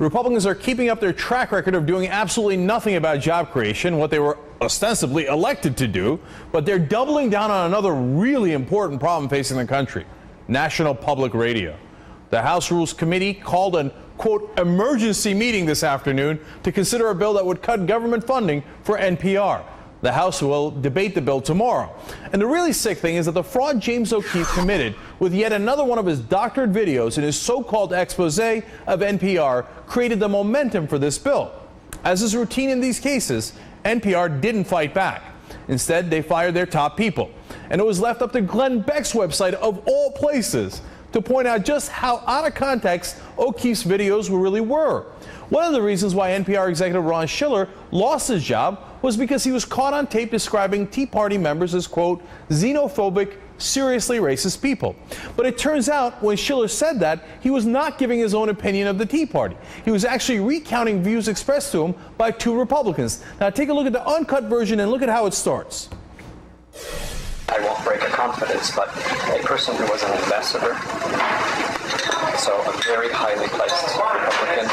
Republicans are keeping up their track record of doing absolutely nothing about job creation, what they were ostensibly elected to do, but they're doubling down on another really important problem facing the country: national public radio. The House Rules Committee called an, quote, emergency meeting this afternoon to consider a bill that would cut government funding for NPR. The House will debate the bill tomorrow. And the really sick thing is that the fraud James O'Keefe committed with yet another one of his doctored videos in his so-called expose of NPR created the momentum for this bill. As is routine in these cases, NPR didn't fight back. Instead, they fired their top people. And it was left up to Glenn Beck's website, of all places, to point out just how out of context O'Keefe's videos really were. One of the reasons why NPR executive Ron Schiller lost his job was because he was caught on tape describing Tea Party members as, quote, xenophobic, seriously racist people. But it turns out when Schiller said that, he was not giving his own opinion of the Tea Party. He was actually recounting views expressed to him by two Republicans. Now take a look at the uncut version and look at how it starts. I won't break a confidence, but a person who was an ambassador, so a very highly placed Republican,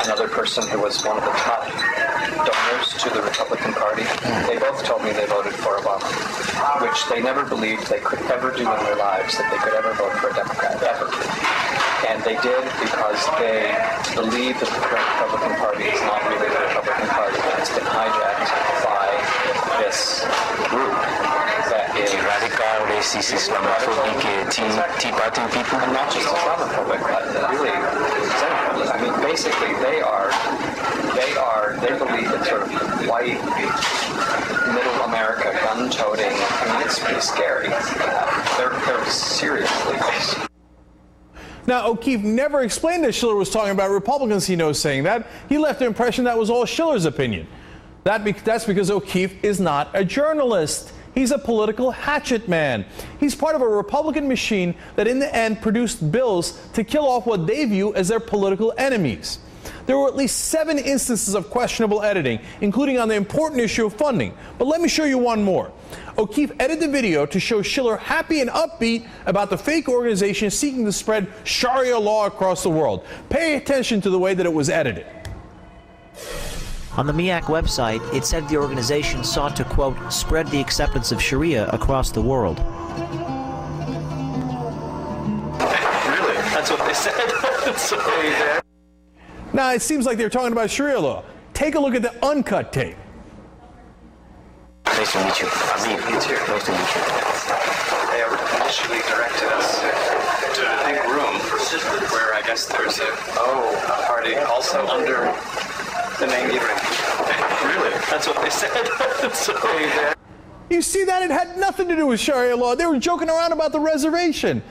another person who was one of the top donors to the Republican Party, they both told me they voted for Obama, which they never believed they could ever do in their lives, that they could ever vote for a Democrat, ever. And they did because they believe that the current Republican Party is not really the Republican Party, and it's been hijacked by this group. Radical, racist, Islamophobic, Tea Party people. And not just Islamophobic, but really xenophobic. I mean, basically, they believe that sort of white, middle America, gun-toting, I mean, it's pretty scary. They're seriously close. Now, O'Keefe never explained that Schiller was talking about Republicans he knows saying that. He left the impression that was all Schiller's opinion. That's because O'Keefe is not a journalist. He's a political hatchet man. He's part of a Republican machine that in the end produced bills to kill off what they view as their political enemies. There were at least 7 instances of questionable editing, including on the important issue of funding. But let me show you one more. O'Keefe edited the video to show Schiller happy and upbeat about the fake organization seeking to spread Sharia law across the world. Pay attention to the way that it was edited. On the MIAC website, it said the organization sought to, quote, spread the acceptance of Sharia across the world. Really? That's what they said? Now, it seems like they're talking about Sharia law. Take a look at the uncut tape. Nice to meet you. Amin. Nice to meet you. They initially directed us to a big room where I guess there's a party also under the name Ibrahim. Really? That's what they said? You see that? It had nothing to do with Sharia law. They were joking around about the reservation.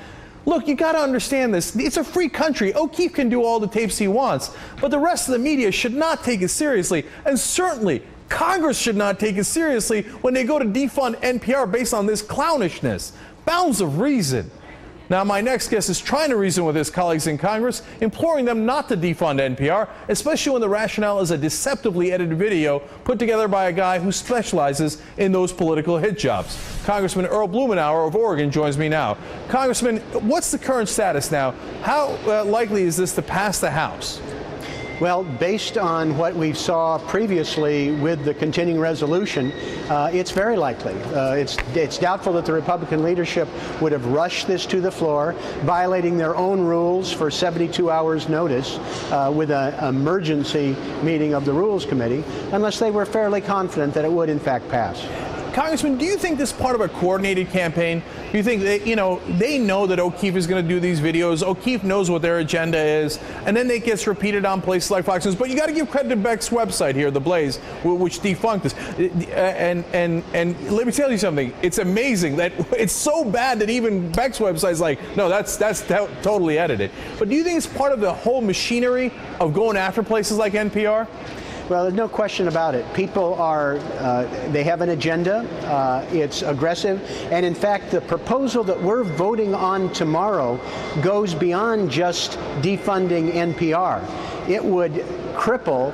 Look, you got to understand this. It's a free country. O'Keefe can do all the tapes he wants, but the rest of the media should not take it seriously. And certainly, Congress should not take it seriously when they go to defund NPR based on this clownishness. Bounds of reason. Now, my next guest is trying to reason with his colleagues in Congress, imploring them not to defund NPR, especially when the rationale is a deceptively edited video put together by a guy who specializes in those political hit jobs. Congressman Earl Blumenauer of Oregon joins me now. Congressman, what's the current status now? How likely is this to pass the House? Well, based on what we saw previously with the continuing resolution, it's very likely. It's doubtful that the Republican leadership would have rushed this to the floor, violating their own rules for 72 hours notice with an emergency meeting of the Rules Committee, unless they were fairly confident that it would in fact pass. Congressman, do you think this is part of a coordinated campaign? Do you think that, they know that O'Keefe is going to do these videos? O'Keefe knows what their agenda is, and then it gets repeated on places like Fox News. But you got to give credit to Beck's website here, The Blaze, which defunct this. And let me tell you something. It's amazing that it's so bad that even Beck's website is like, no, that's totally edited. But do you think it's part of the whole machinery of going after places like NPR? Well, there's no question about it. People they have an agenda. It's aggressive. And in fact, the proposal that we're voting on tomorrow goes beyond just defunding NPR. It would cripple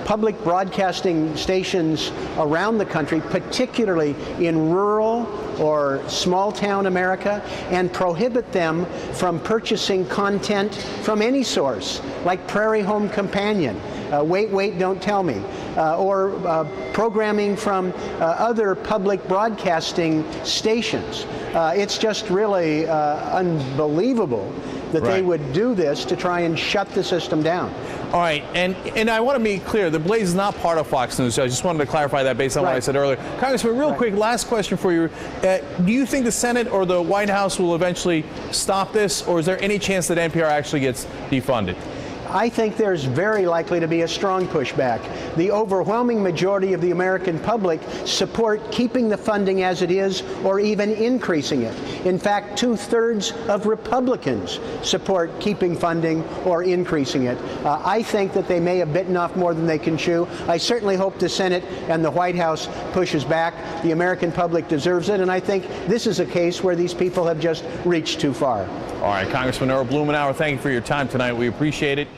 public broadcasting stations around the country, particularly in rural, or small town America and prohibit them from purchasing content from any source, like Prairie Home Companion, Wait, Wait, Don't Tell Me, or programming from other public broadcasting stations. It's just really unbelievable that they would do this to try and shut the system down. All right, and I want to be clear, the Blaze is not part of Fox News, so I just wanted to clarify that based on what I said earlier. Congressman, real quick, last question for you. Do you think the Senate or the White House will eventually stop this, or is there any chance that NPR actually gets defunded? I think there's very likely to be a strong pushback. The overwhelming majority of the American public support keeping the funding as it is or even increasing it. In fact, 2/3 of Republicans support keeping funding or increasing it. I think that they may have bitten off more than they can chew. I certainly hope the Senate and the White House pushes back. The American public deserves it, and I think this is a case where these people have just reached too far. All right, Congressman Earl Blumenauer, thank you for your time tonight. We appreciate it.